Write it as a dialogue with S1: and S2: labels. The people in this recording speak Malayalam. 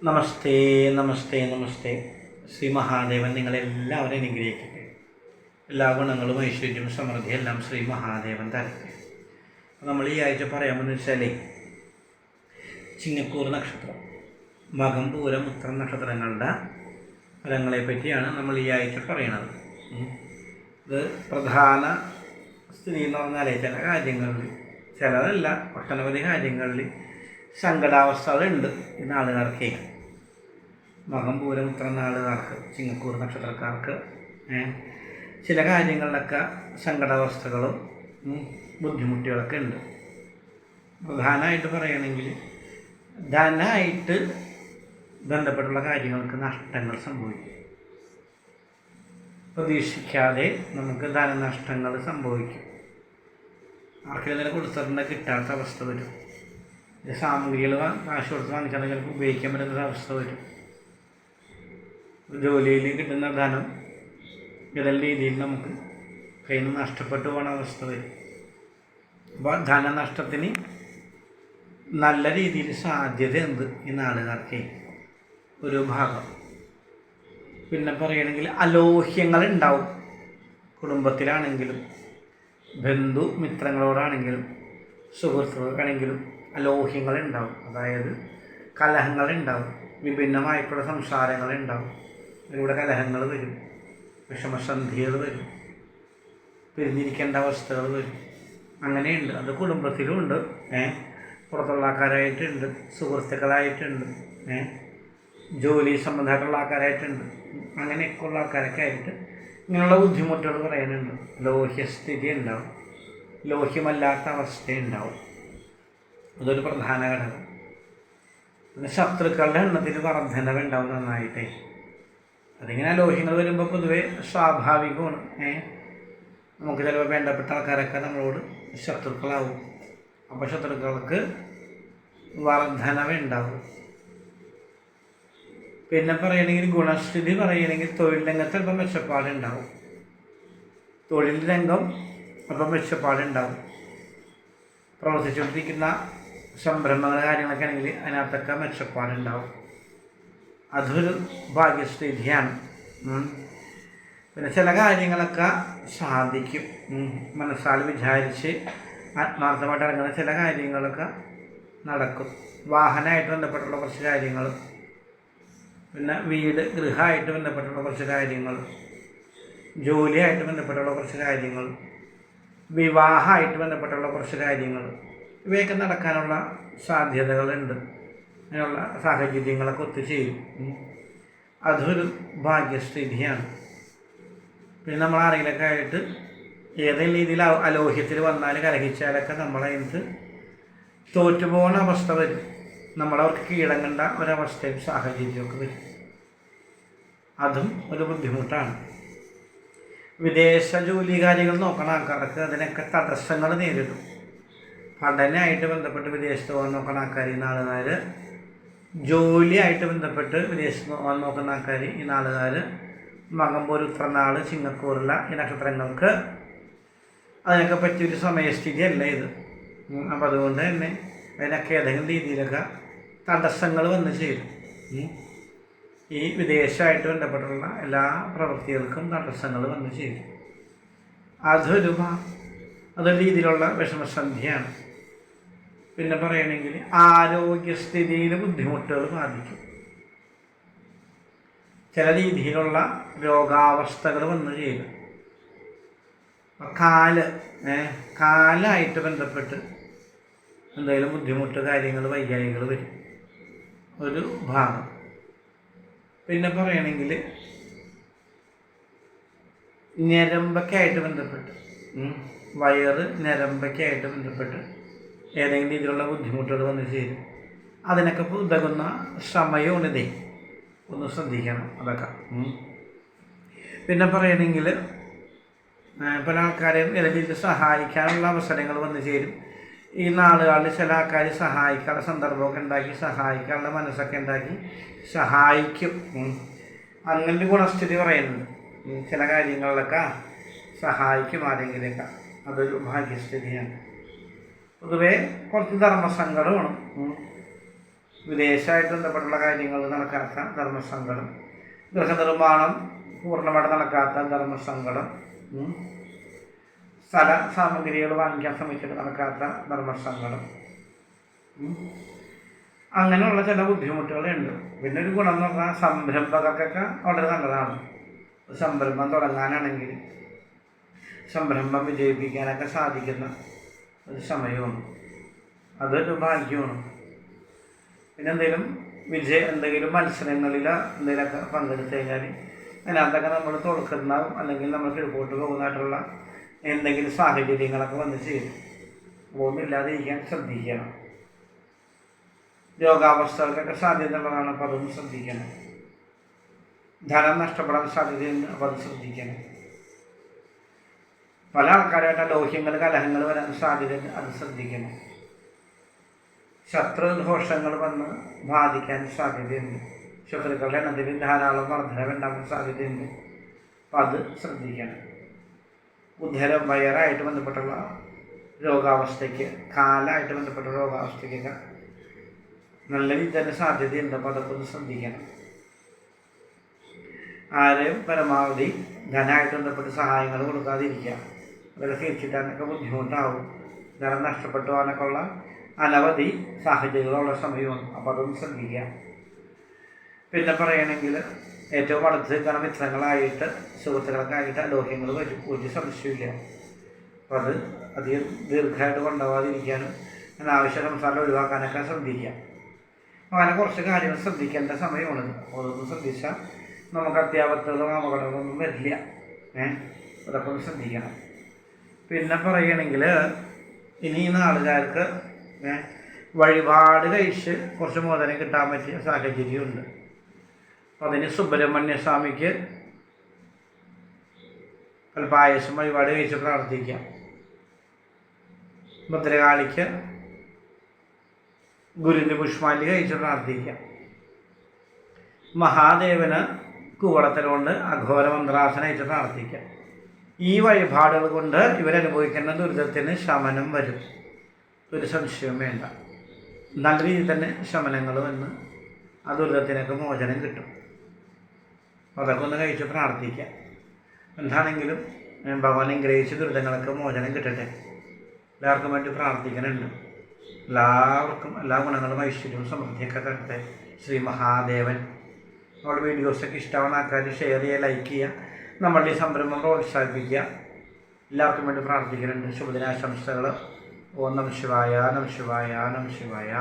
S1: നമസ്തേ നമസ്തേ നമസ്തേ. ശ്രീ മഹാദേവൻ നിങ്ങളെല്ലാവരും അനുഗ്രഹിക്കട്ടെ. എല്ലാ ഗുണങ്ങളും ഐശ്വര്യവും സമൃദ്ധിയും എല്ലാം ശ്രീ മഹാദേവൻ തരട്ടെ. നമ്മൾ ഈ ആഴ്ച പറയാമെന്ന് വെച്ചാൽ ചിങ്ങക്കൂർ നക്ഷത്രം, മകം, പൂരം, ഉത്രം നക്ഷത്രങ്ങളുടെ ഫലങ്ങളെ പറ്റിയാണ് നമ്മൾ ഈ ആഴ്ച പറയണത്. ഇത് പ്രധാന സ്ഥിതി എന്ന് പറഞ്ഞാൽ ചില കാര്യങ്ങളിൽ, ചിലതല്ല ഒട്ടനവധി കാര്യങ്ങളിൽ സങ്കടാവസ്ഥകളുണ്ട് ഈ നാളുകാർക്ക്. മകം, പൂരം, ഉത്രം നാളുകാർക്ക്, ചിങ്ങക്കൂർ നക്ഷത്രക്കാർക്ക് ചില കാര്യങ്ങളിലൊക്കെ സങ്കടാവസ്ഥകളും ബുദ്ധിമുട്ടുകളൊക്കെ ഉണ്ട്. പ്രധാനമായിട്ട് പറയുകയാണെങ്കിൽ ധനമായിട്ട് ബന്ധപ്പെട്ടുള്ള കാര്യങ്ങൾക്ക് നഷ്ടങ്ങൾ സംഭവിക്കും. പ്രതീക്ഷിക്കാതെ നമുക്ക് ധനനഷ്ടങ്ങൾ സംഭവിക്കും. ആർക്കെങ്കിലും കൊടുത്തിട്ടുണ്ടെങ്കിൽ കിട്ടാത്ത അവസ്ഥ വരും. സാമഗ്രികൾ കാശ് കൊടുത്ത് വാങ്ങിച്ചാൽ ചിലപ്പോൾ ഉപയോഗിക്കാൻ പറ്റുന്ന അവസ്ഥ വരും. ജോലിയിൽ കിട്ടുന്ന ധനം ഏതെല്ലാം രീതിയിൽ നമുക്ക് കയ്യിൽ നിന്ന് നഷ്ടപ്പെട്ടു പോകുന്ന അവസ്ഥ വരും. അപ്പോൾ ധനനഷ്ടത്തിന് നല്ല രീതിയിൽ സാധ്യതയുണ്ട് ഈ നാളുകാർക്ക് ഒരു ഭാഗം. പിന്നെ പറയുകയാണെങ്കിൽ അലോഹ്യങ്ങളുണ്ടാവും. കുടുംബത്തിലാണെങ്കിലും ബന്ധു മിത്രങ്ങളോടാണെങ്കിലും സുഹൃത്തുക്കൾക്കാണെങ്കിലും അലോഹ്യങ്ങളുണ്ടാവും. അതായത് കലഹങ്ങളുണ്ടാവും, വിഭിന്നമായിട്ടുള്ള സംസാരങ്ങളുണ്ടാവും. അതിലൂടെ കലഹങ്ങൾ വരും, വിഷമസന്ധികൾ വരും, പിരിഞ്ഞിരിക്കേണ്ട അവസ്ഥകൾ വരും. അങ്ങനെയുണ്ട്. അത് കുടുംബത്തിലുമുണ്ട്, പുറത്തുള്ള ആൾക്കാരായിട്ടുണ്ട്, സുഹൃത്തുക്കളായിട്ടുണ്ട്, ജോലി സംബന്ധമായിട്ടുള്ള ആൾക്കാരായിട്ടുണ്ട്. അങ്ങനെയൊക്കെയുള്ള ആൾക്കാരൊക്കെ ആയിട്ട് ഇങ്ങനെയുള്ള ബുദ്ധിമുട്ടുകൾ പറയാനുണ്ട്. ലോഹ്യസ്ഥിതി ഉണ്ടാവും, ലോഹ്യമല്ലാത്ത അവസ്ഥയുണ്ടാവും. അതൊരു പ്രധാന ഘടകം. പിന്നെ ശത്രുക്കളുടെ എണ്ണത്തിൽ വർധനവുണ്ടാവും നന്നായിട്ടേ. അതിങ്ങനെ ലോഹ്യങ്ങൾ വരുമ്പോൾ പൊതുവെ സ്വാഭാവികമാണ്. നമുക്ക് ചിലപ്പോൾ വേണ്ടപ്പെട്ട ആൾക്കാരൊക്കെ നമ്മളോട് ശത്രുക്കളാവും. അപ്പോൾ ശത്രുക്കൾക്ക് വർധനവുണ്ടാവും. പിന്നെ പറയുകയാണെങ്കിൽ ഗുണസ്ഥിതി പറയുകയാണെങ്കിൽ തൊഴിൽ രംഗത്ത് അല്പം മെച്ചപ്പാടുണ്ടാവും. തൊഴിൽ രംഗം അല്പം മെച്ചപ്പാടുണ്ടാവും. പ്രവർത്തിച്ചുകൊണ്ടിരിക്കുന്ന സംരംഭങ്ങൾ കാര്യങ്ങളൊക്കെ ആണെങ്കിൽ അതിനകത്തൊക്കെ മെച്ചപ്പാടുണ്ടാവും. അതൊരു ഭാഗ്യസ്ഥിതിയാണ്. പിന്നെ ചില കാര്യങ്ങളൊക്കെ സാധിക്കും. മനസ്സാൽ വിചാരിച്ച് ആത്മാർത്ഥമായിട്ട് ഇറങ്ങുന്ന ചില കാര്യങ്ങളൊക്കെ നടക്കും. വാഹനമായിട്ട് ബന്ധപ്പെട്ടുള്ള കുറച്ച് കാര്യങ്ങൾ, പിന്നെ വീട് ഗൃഹമായിട്ട് ബന്ധപ്പെട്ടുള്ള കുറച്ച് കാര്യങ്ങൾ, ജോലിയായിട്ട് ബന്ധപ്പെട്ടുള്ള കുറച്ച് കാര്യങ്ങൾ, വിവാഹമായിട്ട് ബന്ധപ്പെട്ടുള്ള കുറച്ച് കാര്യങ്ങൾ, ഇവയൊക്കെ നടക്കാനുള്ള സാധ്യതകളുണ്ട്. അതിനുള്ള സാഹചര്യങ്ങളൊക്കെ ഒത്തുചേരും. അതൊരു ഭാഗ്യസ്ഥിതിയാണ്. പിന്നെ നമ്മൾ ആരെങ്കിലൊക്കെ ആയിട്ട് ഏതെങ്കിലും രീതിയിൽ അലോഹ്യത്തിൽ വന്നാൽ കലഹിച്ചാലൊക്കെ നമ്മളതിനകത്ത് തോറ്റുപോകുന്ന അവസ്ഥ വരും. നമ്മളവർക്ക് കീഴടങ്ങേണ്ട ഒരവസ്ഥയും സാഹചര്യമൊക്കെ വരും. അതും ഒരു ബുദ്ധിമുട്ടാണ്. വിദേശ ജോലി കാര്യങ്ങൾ നോക്കണ ആൾക്കാർക്ക് അതിനൊക്കെ തടസ്സങ്ങൾ നേരിടും. പഠനമായിട്ട് ബന്ധപ്പെട്ട് വിദേശത്ത് പോകാൻ നോക്കുന്ന ആൾക്കാർ ഈ നാളുകാർ, ജോലിയായിട്ട് ബന്ധപ്പെട്ട് വിദേശത്ത് പോകാൻ നോക്കുന്ന ആൾക്കാർ ഈ നാളുകാർ, മകം, പൂരം, ഉത്രനാൾ, ചിങ്ങക്കൂറുള്ള ഈ നക്ഷത്രങ്ങൾക്ക് അതിനൊക്കെ പറ്റിയൊരു സമയസ്ഥിതി അല്ല ഇത്. അപ്പം അതുകൊണ്ട് തന്നെ അതിനൊക്കെ ഏതെങ്കിലും രീതിയിലൊക്കെ തടസ്സങ്ങൾ വന്ന് ചേരും. ഈ വിദേശമായിട്ട് ബന്ധപ്പെട്ടുള്ള എല്ലാ പ്രവൃത്തികൾക്കും തടസ്സങ്ങൾ വന്ന് ചേരും. അതൊരു രീതിയിലുള്ള വിഷമസന്ധിയാണ്. പിന്നെ പറയുകയാണെങ്കിൽ ആരോഗ്യസ്ഥിതിയിൽ ബുദ്ധിമുട്ടുകൾ ബാധിക്കും. ചില രീതിയിലുള്ള രോഗാവസ്ഥകൾ വന്ന് ചേരും. കാലായിട്ട് ബന്ധപ്പെട്ട് എന്തെങ്കിലും ബുദ്ധിമുട്ട് കാര്യങ്ങൾ, വൈകാരികൾ വരും ഒരു ഭാഗം. പിന്നെ പറയുകയാണെങ്കിൽ ഞരമ്പൊക്കെയായിട്ട് ബന്ധപ്പെട്ട്, വയറ് ഞരമ്പൊക്കെയായിട്ട് ബന്ധപ്പെട്ട് ഏതെങ്കിലും രീതിയിലുള്ള ബുദ്ധിമുട്ടുകൾ വന്ന് ചേരും. അതിനൊക്കെ ഉതകുന്ന സമയമാണിതേ. ഒന്ന് ശ്രദ്ധിക്കണം അതൊക്കെ. പിന്നെ പറയുകയാണെങ്കിൽ പല ആൾക്കാരെയും ഏതെങ്കിലും രീതിയിൽ സഹായിക്കാനുള്ള അവസരങ്ങൾ വന്ന് ചേരും. ഈ നാളുകളിൽ ചില ആൾക്കാർ സഹായിക്കാനുള്ള സന്ദർഭമൊക്കെ ഉണ്ടാക്കി, സഹായിക്കാനുള്ള മനസ്സൊക്കെ ഉണ്ടാക്കി സഹായിക്കും. അങ്ങനെ ഗുണസ്ഥിതി പറയുന്നുണ്ട്. ചില കാര്യങ്ങളിലൊക്കെ സഹായിക്കും ആരെങ്കിലൊക്കെ. അതൊരു ഭാഗ്യസ്ഥിതിയാണ്. പൊതുവെ കുറച്ച് ധർമ്മസങ്കടമാണ്. വിദേശമായിട്ട് ബന്ധപ്പെട്ടുള്ള കാര്യങ്ങൾ നടക്കാത്ത ധർമ്മസങ്കടം, ഗൃഹനിർമ്മാണം പൂർണ്ണമായിട്ട് നടക്കാത്ത ധർമ്മസങ്കടം, സ്ഥല സാമഗ്രികൾ വാങ്ങിക്കാൻ ശ്രമിച്ചിട്ട് നടക്കാത്ത ധർമ്മസങ്കടം, അങ്ങനെയുള്ള ചില ബുദ്ധിമുട്ടുകളുണ്ട്. പിന്നെ ഒരു ഗുണം എന്ന് പറഞ്ഞാൽ സംരംഭകർക്കൊക്കെ വളരെ നല്ലതാണ്. സംരംഭം തുടങ്ങാനാണെങ്കിൽ സംരംഭം വിജയിപ്പിക്കാനൊക്കെ സാധിക്കുന്ന ഒരു സമയമാണ്, അതൊരു ഭാഗ്യമാണ്. പിന്നെ എന്തെങ്കിലും മത്സരങ്ങളിൽ എന്തെങ്കിലുമൊക്കെ പങ്കെടുത്തു കഴിഞ്ഞാൽ അതിനകത്തൊക്കെ നമ്മൾ തുറക്കുന്നാവും, അല്ലെങ്കിൽ നമ്മൾ കീഴ്പോട്ട് പോകുന്നതായിട്ടുള്ള എന്തെങ്കിലും സാഹചര്യങ്ങളൊക്കെ വന്ന് ചെയ്യും. ഒന്നുമില്ലാതിരിക്കാൻ ശ്രദ്ധിക്കണം. രോഗാവസ്ഥകൾക്കൊക്കെ സാധ്യതയുള്ളതാണ്, അപ്പോൾ അതൊന്നും ശ്രദ്ധിക്കണം. ധനം നഷ്ടപ്പെടാൻ സാധ്യതയുണ്ട്, അപ്പോൾ അത് ശ്രദ്ധിക്കണം. പല ആൾക്കാരായിട്ട് ലോഹ്യങ്ങൾ കലഹങ്ങൾ വരാൻ സാധ്യതയുണ്ട്, അത് ശ്രദ്ധിക്കണം. ശത്രുദോഷങ്ങൾ വന്ന് ബാധിക്കാൻ സാധ്യതയുണ്ട്. ശത്രുക്കളുടെ എണ്ണത്തിൽ ധാരാളം വർധനവുണ്ടാകാൻ സാധ്യതയുണ്ട്, അപ്പം അത് ശ്രദ്ധിക്കണം. ഉദരം വയറായിട്ട് ബന്ധപ്പെട്ടുള്ള രോഗാവസ്ഥയ്ക്ക്, കാലായിട്ട് ബന്ധപ്പെട്ട രോഗാവസ്ഥയ്ക്കൊക്കെ നല്ല രീതിയിൽ തന്നെ സാധ്യതയുണ്ട്, അപ്പോൾ അതൊക്കെ ഒന്ന് ശ്രദ്ധിക്കണം. ആരെയും പരമാവധി ധനമായിട്ട് ബന്ധപ്പെട്ട് സഹായങ്ങൾ കൊടുക്കാതിരിക്കുക. അതൊക്കെ തിരിച്ചിട്ടാനൊക്കെ ബുദ്ധിമുട്ടാവും. ധനം നഷ്ടപ്പെട്ടു പോകാനൊക്കെ ഉള്ള അനവധി സാഹചര്യങ്ങളുള്ള സമയമാണ്, അപ്പോൾ അതൊന്ന് ശ്രദ്ധിക്കുക. പിന്നെ പറയുകയാണെങ്കിൽ ഏറ്റവും അടുത്ത് നിൽക്കുന്ന മിത്രങ്ങളായിട്ട് സുഹൃത്തുക്കളൊക്കെ ആയിട്ട് അലോഹ്യങ്ങൾ വരും, ഒരു സംശയമില്ല. അപ്പോൾ അത് അധികം ദീർഘമായിട്ട് കൊണ്ടുപോകാതിരിക്കാനും അനാവശ്യ സംസാരം ഒഴിവാക്കാനൊക്കെ ശ്രദ്ധിക്കാം. അങ്ങനെ കുറച്ച് കാര്യങ്ങൾ ശ്രദ്ധിക്കേണ്ട സമയമാണ്. അപ്പോൾ അതൊന്നും ശ്രദ്ധിച്ചാൽ നമുക്ക് അത്യാപത്തുകളും അപകടങ്ങളൊന്നും വരില്ല. അതൊക്കെ ഒന്ന് ശ്രദ്ധിക്കണം. പിന്നെ പറയുകയാണെങ്കിൽ ഇനി നാളുകാർക്ക് വഴിപാട് കഴിച്ച് കുറച്ച് മോദനം കിട്ടാൻ പറ്റിയ സാഹചര്യമുണ്ട്. അതിന് സുബ്രഹ്മണ്യ സ്വാമിക്ക് പായസം വഴിപാട് കഴിച്ച് പ്രാർത്ഥിക്കാം. ഭദ്രകാളിക്ക് ഗുരുവിൻ്റെ പുഷ്പാഞ്ജലി കഴിച്ച് പ്രാർത്ഥിക്കാം. മഹാദേവന് കൂവളത്തിൽ കൊണ്ട് അഘോര മന്ത്രാസനം അയച്ച് പ്രാർത്ഥിക്കാം. ഈ വഴിപാടുകൾ കൊണ്ട് ഇവരനുഭവിക്കുന്ന ദുരിതത്തിന് ശമനം വരും, ഒരു സംശയവും വേണ്ട. നല്ല രീതിയിൽ തന്നെ ശമനങ്ങൾ വന്ന് ആ ദുരിതത്തിനൊക്കെ മോചനം കിട്ടും. അതൊക്കെ ഒന്ന് കഴിച്ച് പ്രാർത്ഥിക്കാം. എന്താണെങ്കിലും ഭഗവാൻ അനുഗ്രഹിച്ച് ദുരിതങ്ങളൊക്കെ മോചനം കിട്ടട്ടെ. എല്ലാവർക്കും വേണ്ടി പ്രാർത്ഥിക്കുന്നുണ്ട്. എല്ലാവർക്കും എല്ലാ ഗുണങ്ങളും ഐശ്വര്യവും സമൃദ്ധിയൊക്കെ തരട്ടെ ശ്രീ മഹാദേവൻ. നമ്മുടെ വീഡിയോസൊക്കെ ഇഷ്ടമാവുന്ന ആൾക്കാർ ഷെയർ ചെയ്യുക, ലൈക്ക് ചെയ്യുക, നമ്മളുടെ ഈ സംരംഭം പ്രോത്സാഹിപ്പിക്കുക. എല്ലാവർക്കും വേണ്ടി പ്രാർത്ഥിക്കുന്നുണ്ട്. ശുഭദിനാശംസകൾ. ഓം നമഃ ശിവായ, നമഃ ശിവായ, നമഃ ശിവായ.